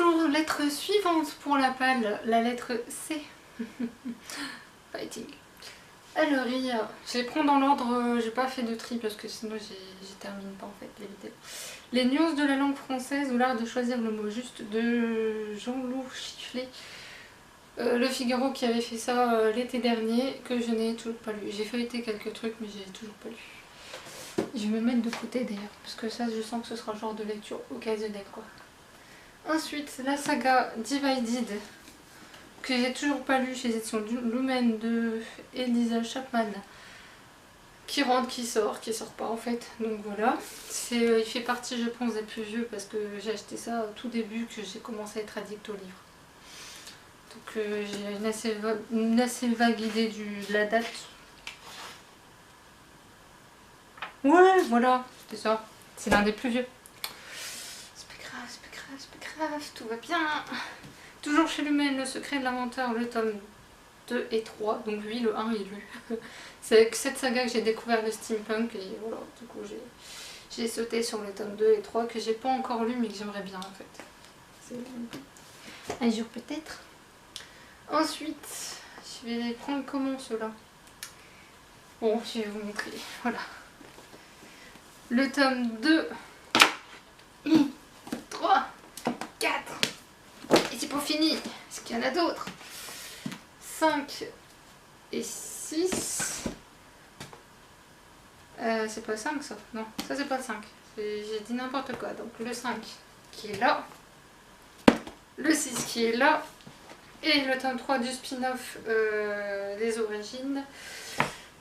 Bonjour, lettre suivante pour la palle, la lettre C. Fighting. Alors, je les prends dans l'ordre, j'ai pas fait de tri parce que sinon j'y termine pas en fait les vidéos. Les nuances de la langue française ou l'art de choisir le mot juste de Jean-Loup Chifflet. Le Figaro qui avait fait ça l'été dernier, que je n'ai toujours pas lu. J'ai feuilleté quelques trucs mais j'ai toujours pas lu. Je vais me mettre de côté d'ailleurs, parce que ça je sens que ce sera le genre de lecture occasionnelle quoi. Ensuite, la saga Divided, que j'ai toujours pas lu chez Éditions Lumen de Elisa Chapman, qui rentre, qui sort pas en fait, donc voilà. Il fait partie je pense des plus vieux parce que j'ai acheté ça au tout début que j'ai commencé à être addict au livre. Donc j'ai une assez vague idée de la date. Ouais, voilà, c'est ça, c'est l'un des plus vieux. C'est pas grave, tout va bien. Toujours chez Lumen, Le Secret de l'Inventeur, le tome 2 et 3, donc oui, le 1 est lu. C'est avec cette saga que j'ai découvert le steampunk et voilà, du coup j'ai sauté sur le tome 2 et 3 que j'ai pas encore lu mais que j'aimerais bien en fait. Un jour peut-être. Ensuite, je vais prendre comment ceux-là? Bon, je vais vous montrer, voilà. Le tome 2, 3, 4, et c'est pas fini, parce qu'il y en a d'autres. 5 et 6. C'est pas 5 ça? Non, ça c'est pas le 5. J'ai dit n'importe quoi. Donc le 5 qui est là, le 6 qui est là, et le tome 3 du spin-off des origines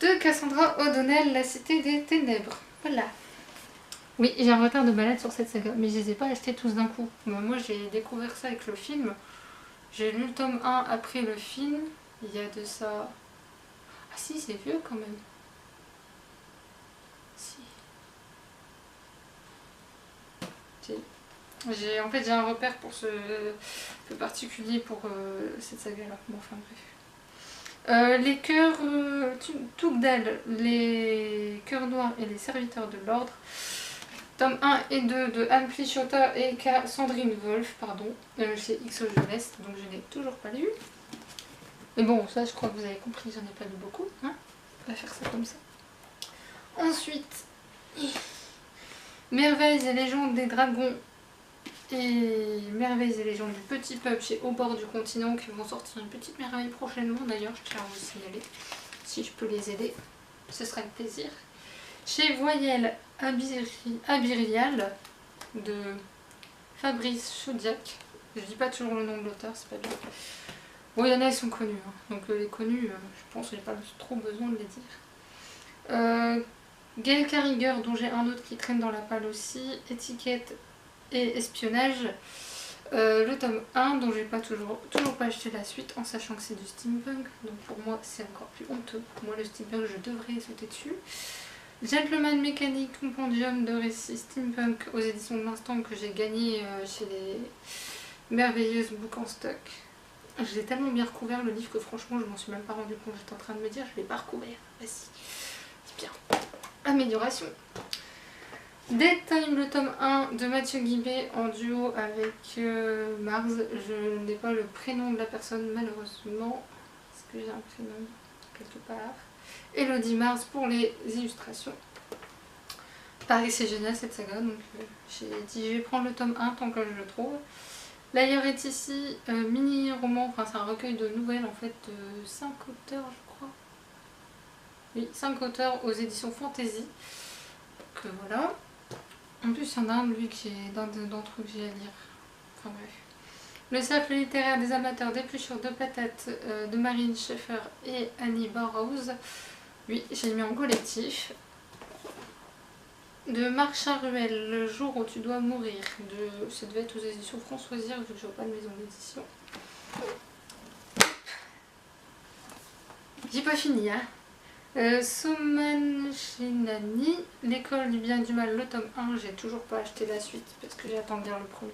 de Cassandra O'Donnell, La Cité des Ténèbres. Voilà. Oui, j'ai un retard de balade sur cette saga, mais je les ai pas achetés tous d'un coup. Moi j'ai découvert ça avec le film. J'ai lu le tome 1 après le film. Il y a de ça... Ah si, c'est vieux quand même. Si. En fait j'ai un repère pour ce peu particulier pour cette saga là. Bon enfin bref. Les cœurs Tugdal, les cœurs noirs et les serviteurs de l'ordre. Tome 1 et 2 de Anne Plichotta et Sandrine Wolf, pardon, chez X Jeunesse, donc je n'ai toujours pas lu. Mais bon, ça je crois que vous avez compris, j'en ai pas lu beaucoup, hein. On va faire ça comme ça. Ensuite, Merveilles et légendes des dragons et Merveilles et légendes du petit peuple chez Au bord du continent qui vont sortir une petite merveille prochainement d'ailleurs, je tiens à vous signaler. Si je peux les aider, ce sera avec plaisir. Chez Voyelle Abirial de Fabrice Chaudiac. Je dis pas toujours le nom de l'auteur, c'est pas bien. Bon, il y en a, ils sont connus, hein. Donc les connus, je pense que j'ai pas trop besoin de les dire. Gail Carriger, dont j'ai un autre qui traîne dans la palle aussi. Étiquette et espionnage. Le tome 1, dont j'ai pas toujours pas acheté la suite, en sachant que c'est du steampunk. Donc pour moi, c'est encore plus honteux. Moi, le steampunk, je devrais sauter dessus. Gentleman Mécanique, compendium de récits steampunk aux éditions de l'Instant que j'ai gagné chez les merveilleuses books en stock. Je l'ai tellement bien recouvert le livre que franchement je m'en suis même pas rendu compte. J'étais en train de me dire je l'ai pas recouvert. Bah si, c'est bien. Amélioration. Dead Time, le tome 1 de Mathieu Guibé en duo avec Mars. Je n'ai pas le prénom de la personne malheureusement. Est-ce que j'ai un prénom quelque part? Elodie Mars pour les illustrations. Pareil, c'est génial cette saga, donc j'ai dit je vais prendre le tome 1 tant que je le trouve. L'ailleurs est ici, mini-roman, enfin c'est un recueil de nouvelles en fait de 5 auteurs je crois. Oui, 5 auteurs aux éditions Fantasy. Donc voilà. En plus il y en a un de lui qui est d'entre eux que j'ai à lire. Enfin bref. Le cercle littéraire des amateurs d'épluchures de patates de Marine Schaeffer et Annie Burroughs. Oui, j'ai mis en collectif. De Marc Charuel, Le jour où tu dois mourir. Ça devait être aux éditions Françoisière, vu que je vois pas de maison d'édition. J'ai pas fini, hein. Soman Shinani, L'école du bien et du mal, le tome 1. J'ai toujours pas acheté la suite parce que j'attends de lire le premier.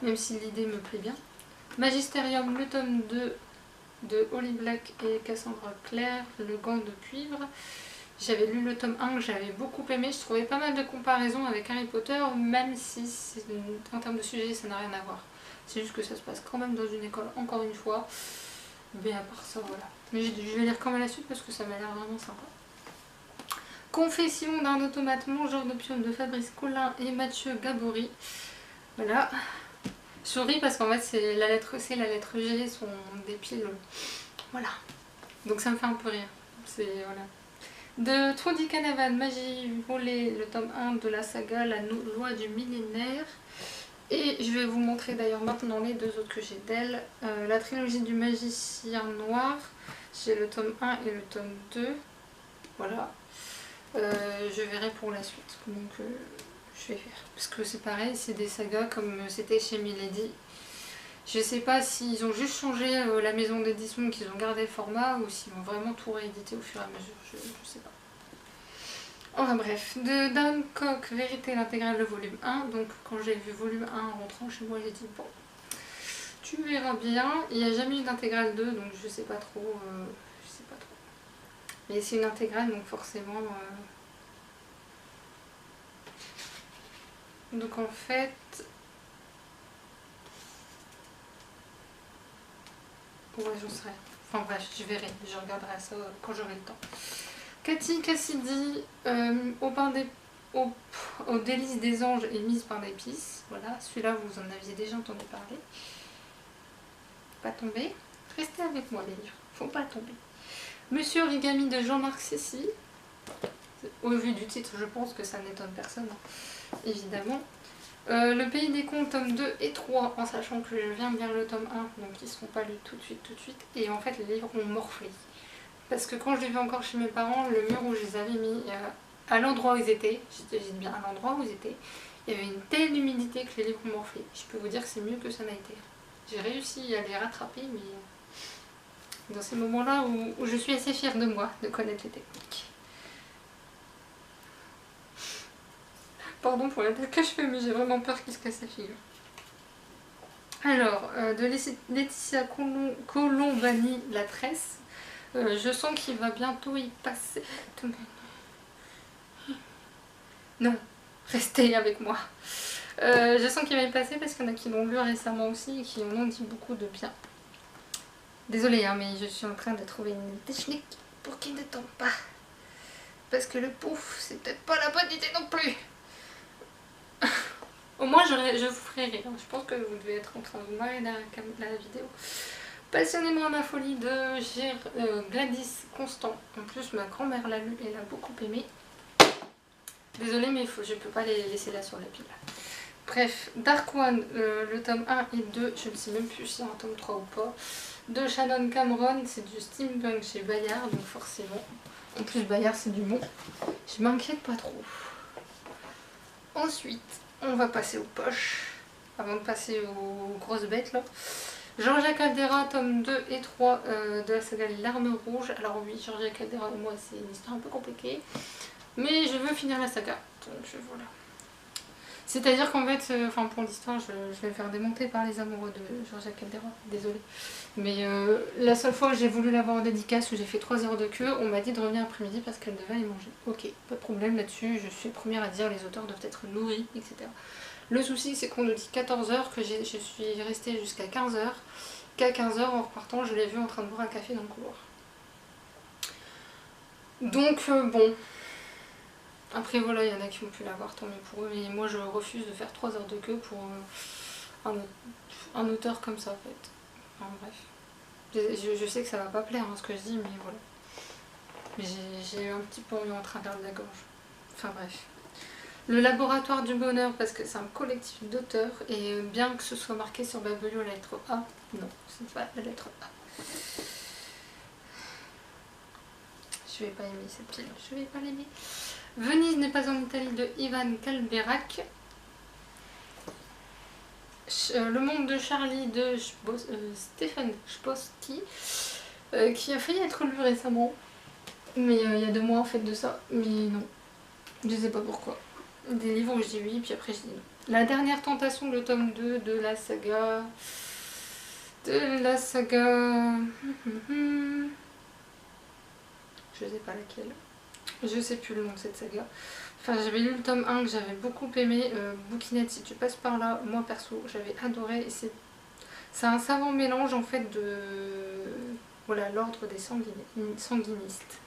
Même si l'idée me plaît bien. Magisterium, le tome 2 de Holly Black et Cassandra Clare, Le gant de cuivre. J'avais lu le tome 1 que j'avais beaucoup aimé, je trouvais pas mal de comparaisons avec Harry Potter, même si en termes de sujet ça n'a rien à voir. C'est juste que ça se passe quand même dans une école, encore une fois. Mais à part ça, voilà. Mais je vais lire quand même la suite parce que ça m'a l'air vraiment sympa. Confession d'un automate mangeur d'opium de Fabrice Collin et Mathieu Gabory. Voilà. Je souris parce qu'en fait c'est la lettre C et la lettre G sont des piles. Voilà. Donc ça me fait un peu rire. C'est voilà. De Trudy Canavan, Magie volée, le tome 1 de la saga La loi du millénaire. Et je vais vous montrer d'ailleurs maintenant les deux autres que j'ai d'elle. La trilogie du magicien noir. J'ai le tome 1 et le tome 2. Voilà. Je verrai pour la suite comment que je vais faire. Parce que c'est pareil, c'est des sagas comme c'était chez Milady. Je sais pas s'ils ont juste changé la maison d'édition, qu'ils ont gardé le format, ou s'ils vont vraiment tout rééditer au fur et à mesure, je sais pas. Enfin bref, de Dan Coq, Vérité l'intégrale, le volume 1. Donc quand j'ai vu volume 1 en rentrant chez moi, j'ai dit bon, tu verras bien. Il n'y a jamais eu d'intégrale 2, donc je sais pas trop. Mais c'est une intégrale, donc forcément... Donc en fait... Ouais, j'en sais rien. Enfin bref, je verrai, je regarderai ça quand j'aurai le temps. Cathy Cassidy, au délice des anges et mise par l'épice. Voilà, celui-là vous en aviez déjà entendu parler. Pas tomber. Restez avec moi les livres, faut pas tomber. Monsieur Origami de Jean-Marc Cessy. Au vu du titre, je pense que ça n'étonne personne, hein, évidemment. Le Pays des Contes, tome 2 et 3, en sachant que je viens de lire le tome 1, donc ils ne seront pas lus tout de suite. Et en fait, les livres ont morflé. Parce que quand je les vus encore chez mes parents, le mur où je les avais mis à l'endroit où ils étaient, je dis bien à l'endroit où ils étaient, il y avait une telle humidité que les livres ont morflé. Je peux vous dire que c'est mieux que ça n'a été. J'ai réussi à les rattraper, mais dans ces moments-là où je suis assez fière de moi, de connaître les techniques. Pardon pour la tête que je fais, mais j'ai vraiment peur qu'il se casse la figure. Alors, de Laetitia Colombani, La Tresse. Je sens qu'il va bientôt y passer. Non, restez avec moi. Je sens qu'il va y passer parce qu'il y en a qui l'ont lu récemment aussi et qui en ont dit beaucoup de bien. Désolée, hein, mais je suis en train de trouver une technique pour qu'il ne tombe pas. Parce que le pouf, c'est peut-être pas la bonne idée non plus. Au moins je vous ferai rire. Je pense que vous devez être en train de vous marrer derrière la vidéo. Passionnément à ma folie de Gladys Constant. En plus ma grand-mère l'a lu et l'a beaucoup aimé. Désolée mais je peux pas les laisser là sur la pile. Bref, Dark One, le tome 1 et 2, je ne sais même plus si c'est un tome 3 ou pas. De Shannon Cameron, c'est du steampunk chez Bayard, donc forcément. En plus Bayard c'est du bon. Je m'inquiète pas trop. Ensuite, on va passer aux poches, avant de passer aux grosses bêtes là. Georgia Caldera, tome 2 et 3 de la saga L'Arme Rouge. Alors oui, Georgia Caldera et moi, c'est une histoire un peu compliquée. Mais je veux finir la saga, donc voilà. C'est-à-dire qu'en fait, pour l'histoire, je vais me faire démonter par les amoureux de Georgia Caldera, désolée. Mais la seule fois où j'ai voulu l'avoir en dédicace, où j'ai fait 3 heures de queue, on m'a dit de revenir après-midi parce qu'elle devait aller manger. Ok, pas de problème là-dessus, je suis première à dire les auteurs doivent être nourris, etc. Le souci c'est qu'on nous dit 14 h, que je suis restée jusqu'à 15 h, qu'à 15 h en repartant, je l'ai vu en train de boire un café dans le couloir. Donc bon... Après voilà, il y en a qui ont pu l'avoir, tant mieux pour eux, mais moi je refuse de faire 3 heures de queue pour un auteur comme ça en fait. Enfin bref. Je sais que ça va pas plaire hein, ce que je dis, mais voilà. J'ai un petit peu en travers de la gorge. Enfin bref. Le laboratoire du bonheur, parce que c'est un collectif d'auteurs, et bien que ce soit marqué sur Babelio la lettre A, non, ce n'est pas la lettre A. Je vais pas aimer cette pile, je vais pas l'aimer. Venise n'est pas en Italie de Ivan Kalberak. Le monde de Charlie de Stephen Chbosky, qui a failli être lu récemment. Mais il y a 2 mois en fait de ça. Mais non, je sais pas pourquoi. Des livres où je dis oui, puis après je dis non. La dernière tentation, le tome 2 de la saga... Je sais pas laquelle. Je sais plus le nom de cette saga. Enfin, j'avais lu le tome 1 que j'avais beaucoup aimé. Bouquinette, si tu passes par là, moi perso, j'avais adoré. Et c'est un savant mélange en fait de voilà, l'ordre des sanguinistes.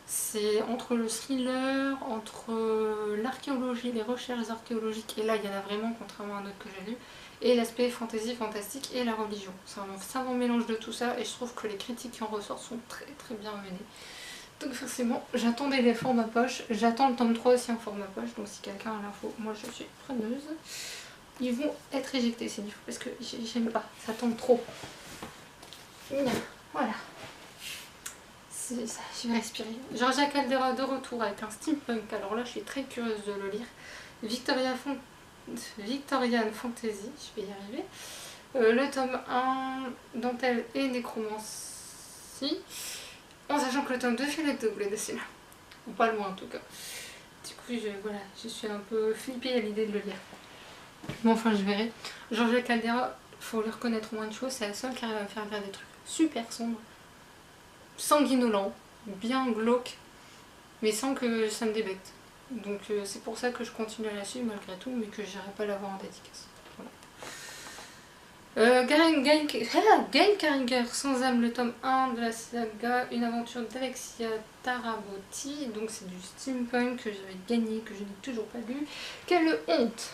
C'est entre le thriller, entre l'archéologie, les recherches archéologiques, et là il y en a vraiment contrairement à un autre que j'ai lu, et l'aspect fantasy, fantastique et la religion. C'est un savant mélange de tout ça et je trouve que les critiques qui en ressortent sont très très bien menées. Donc forcément, j'attendais les formats poche, j'attends le tome 3 aussi en format poche, donc si quelqu'un a l'info, moi je suis preneuse. Ils vont être éjectés ces livres parce que j'aime pas, ça tombe trop. Voilà. Ça, je vais respirer. Georgia Caldera de retour avec un steampunk, alors là je suis très curieuse de le lire. Victorian Fantasy, je vais y arriver. Le tome 1, Dentelle et Nécromancie. En sachant que le tome 2 fait le double de celui-là. Ou pas loin en tout cas. Du coup, voilà, je suis un peu flippée à l'idée de le lire. Bon, enfin, je verrai. Georgia Caldera, faut lui reconnaître au moins une chose, c'est la seule qui arrive à me faire des trucs super sombres, sanguinolents, bien glauques, mais sans que ça me débecte. Donc c'est pour ça que je continue à la suivre malgré tout, mais que j'irai pas la voir en dédicace. Voilà. Gail Carringer, Sans âme, le tome 1 de la saga Une aventure d'Alexia Tarabotti. Donc c'est du steampunk que j'avais gagné, que je n'ai toujours pas lu. Quelle honte!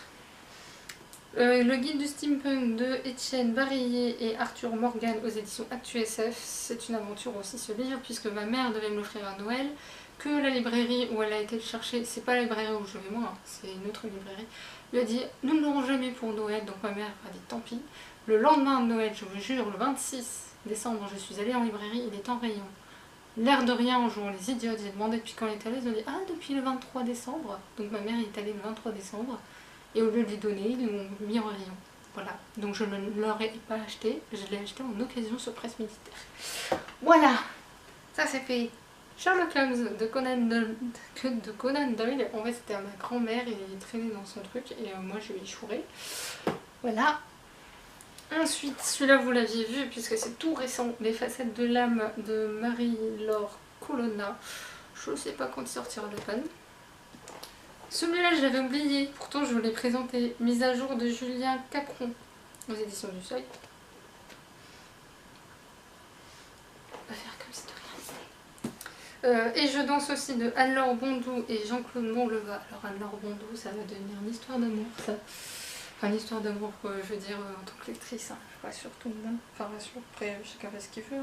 Le guide du steampunk de Étienne Barillet et Arthur Morgan aux éditions ActuSF, c'est une aventure aussi ce livre puisque ma mère devait me l'offrir à Noël, que la librairie où elle a été le chercher, c'est pas la librairie où je vais moi, c'est une autre librairie, lui a dit nous ne l'aurons jamais pour Noël, donc ma mère a dit tant pis. Le lendemain de Noël, je vous jure, le 26 décembre, je suis allée en librairie, il est en rayon. L'air de rien, en jouant les idiotes, j'ai demandé depuis quand il est allé, ils ont dit ah depuis le 23 décembre, donc ma mère est allée le 23 décembre. Et au lieu de les donner, ils l'ont mis en rayon. Voilà. Donc je ne l'aurais pas acheté, je l'ai acheté en occasion sur Presse Militaire. Voilà. Ça c'est fait. Sherlock Holmes de Conan Doyle. En fait c'était à ma grand-mère, il traînait dans son truc et moi je lui ai chouré. Voilà. Ensuite, celui-là vous l'aviez vu puisque c'est tout récent. Les facettes de l'âme de Marie-Laure Colonna. Je ne sais pas quand il sortira de panne. Celui-là, je l'avais oublié, pourtant je vous l'ai présenté. Mise à jour de Julien Capron, aux éditions du Seuil. On va faire comme si de rien n'était. Et je danse aussi de Anne-Laure Bondou et Jean-Claude Montleva. Alors Anne-Laure Bondou, ça va devenir une histoire d'amour, ça. Enfin, une histoire d'amour, je veux dire, en tant que lectrice. Hein. Je rassure tout le monde. Enfin, rassure, après chacun fait ce qu'il veut.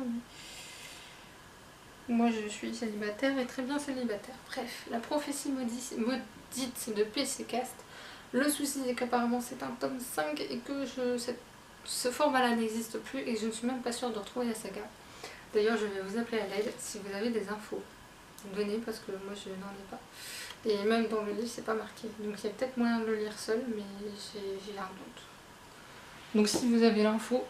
Mais... moi, je suis célibataire et très bien célibataire. Bref, la prophétie maudite de PC Cast. Le souci, c'est qu'apparemment, c'est un tome 5 et que ce format-là n'existe plus et que je ne suis même pas sûre de retrouver la saga. D'ailleurs, je vais vous appeler à l'aide si vous avez des infos. Donnez parce que moi, je n'en ai pas. Et même dans le livre, c'est pas marqué. Donc, il y a peut-être moyen de le lire seul, mais j'ai un doute. Donc, si vous avez l'info...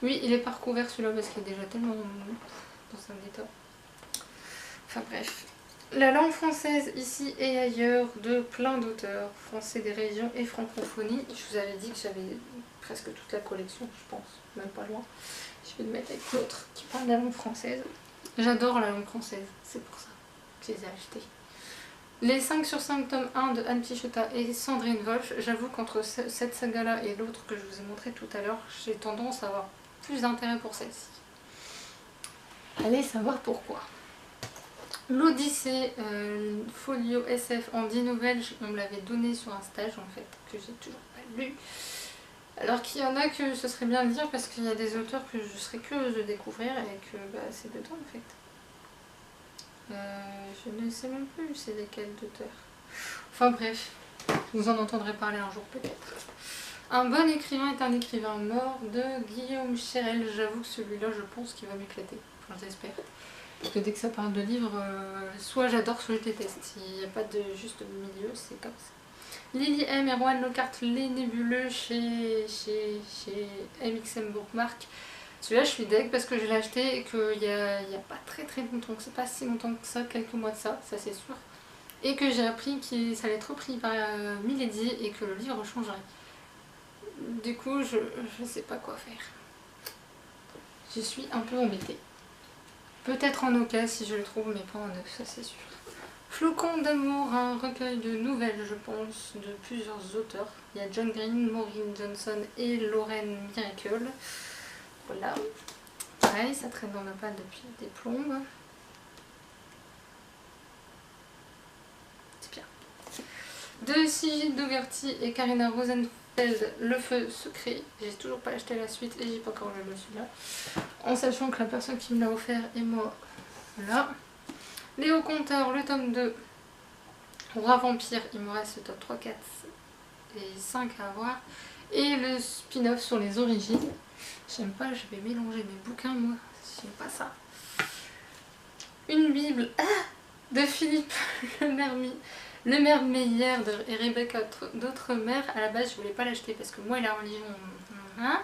oui, il est pas recouvert celui-là parce qu'il est déjà tellement dans un état. Enfin bref. La langue française ici et ailleurs de plein d'auteurs, français des régions et francophonie. Je vous avais dit que j'avais presque toute la collection, je pense, même pas loin. Je vais le mettre avec l'autre qui parle de la langue française. J'adore la langue française, c'est pour ça que je les ai achetés. Les 5 sur 5 tomes 1 de Anne Pichota et Sandrine Wolf, j'avoue qu'entre cette saga-là et l'autre que je vous ai montré tout à l'heure, j'ai tendance à avoir plus d'intérêt pour celle-ci. Allez savoir pourquoi. L'Odyssée, folio SF en 10 nouvelles, on me l'avait donné sur un stage en fait, que j'ai toujours pas lu. Alors qu'il y en a que ce serait bien de lire parce qu'il y a des auteurs que je serais curieuse de découvrir et que c'est dedans en fait. Je ne sais même plus c'est lesquels d'auteurs. Enfin bref, vous en entendrez parler un jour peut-être. Un bon écrivain est un écrivain mort de Guillaume Cherel. J'avoue que celui-là je pense qu'il va m'éclater, enfin j'espère. Parce que dès que ça parle de livres, soit j'adore, soit je déteste. Il n'y a pas de juste milieu, c'est comme ça. Lily M. et Erwan Lockhart, Les Nébuleux chez MXM Bookmark. Celui-là je suis deg parce que je l'ai acheté et qu'il n'y a pas très longtemps, c'est pas si longtemps que ça, quelques mois de ça c'est sûr. Et que j'ai appris que ça allait être repris par Milady et que le livre changerait. Du coup je sais pas quoi faire. Je suis un peu embêtée. Peut-être en occasion si je le trouve, mais pas en neuf, ça c'est sûr. Flocon d'amour, un recueil de nouvelles, je pense, de plusieurs auteurs. Il y a John Green, Maureen Johnson et Lauren Miracle. Voilà. Pareil, ça traîne dans ma palle depuis des plombes. C'est bien. De Sigrid Dougherty et Karina Rosenfeld, Le Feu Secret. J'ai toujours pas acheté la suite et j'ai pas encore lu celui-là. En sachant que la personne qui me l'a offert est moi. Voilà. Léo Conteur, le tome 2. Roi Vampire, il me reste le top 3, 4 et 5 à avoir. Et le spin-off sur les origines. J'aime pas, je vais mélanger mes bouquins moi. J'aime pas ça. Une Bible de Philippe Le Mermeilleur et Rebecca d'autres mères. À la base, je voulais pas l'acheter parce que moi et la religion, hein,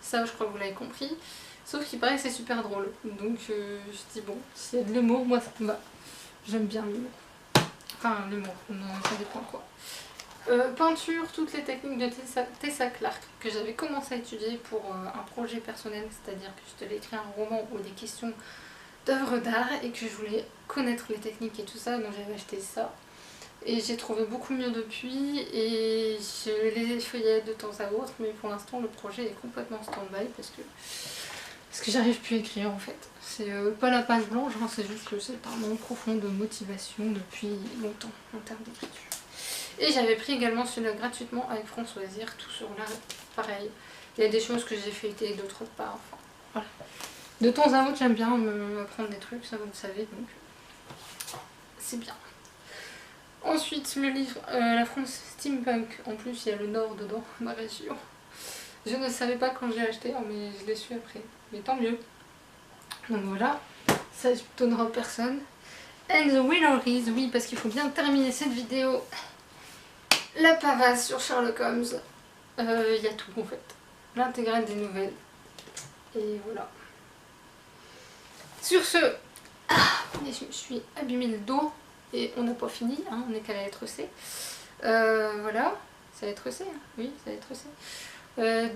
ça je crois que vous l'avez compris. Sauf qu'il paraît que c'est super drôle. Donc je dis bon, s'il y a de l'humour, moi ça me va. J'aime bien l'humour. Enfin l'humour, ça dépend quoi. Peinture, toutes les techniques de Tessa Clark que j'avais commencé à étudier pour un projet personnel, c'est-à-dire que je devais écrire un roman ou des questions d'œuvres d'art et que je voulais connaître les techniques et tout ça, donc j'avais acheté ça. Et j'ai trouvé beaucoup mieux depuis et je les feuillais de temps à autre, mais pour l'instant le projet est complètement stand-by parce que j'arrive plus à écrire en fait. C'est pas la page blanche, hein, c'est juste que c'est un manque profond de motivation depuis longtemps en termes d'écriture. Et j'avais pris également celui-là gratuitement avec Françoisir, tout sur l'art, pareil. Il y a des choses que j'ai feuilletées d'autres pas, enfin voilà. De temps à autre j'aime bien me prendre des trucs, ça vous le savez, donc c'est bien. Ensuite le livre La France Steampunk, en plus il y a le Nord dedans, ma région. Je ne savais pas quand j'ai acheté, hein, mais je l'ai su après, mais tant mieux. Donc voilà, ça ne donnera personne. And the Willories, oui parce qu'il faut bien terminer cette vidéo. La pavasse sur Sherlock Holmes, il y a tout en fait, l'intégrale des nouvelles, et voilà. Sur ce, je me suis abîmé le dos, et on n'a pas fini, hein, on est qu'à la lettre C. Voilà, c'est la lettre C, hein, oui, c'est la lettre C.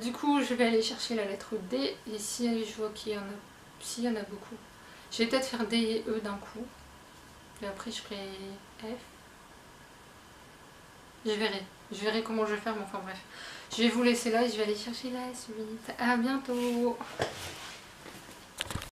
Du coup, je vais aller chercher la lettre D, et si je vois qu'il y en a, s'il y en a beaucoup, je vais peut-être faire D et E d'un coup, et après je ferai F. Je verrai comment je vais faire, mais enfin bref. Je vais vous laisser là et je vais aller chercher la suite. À bientôt!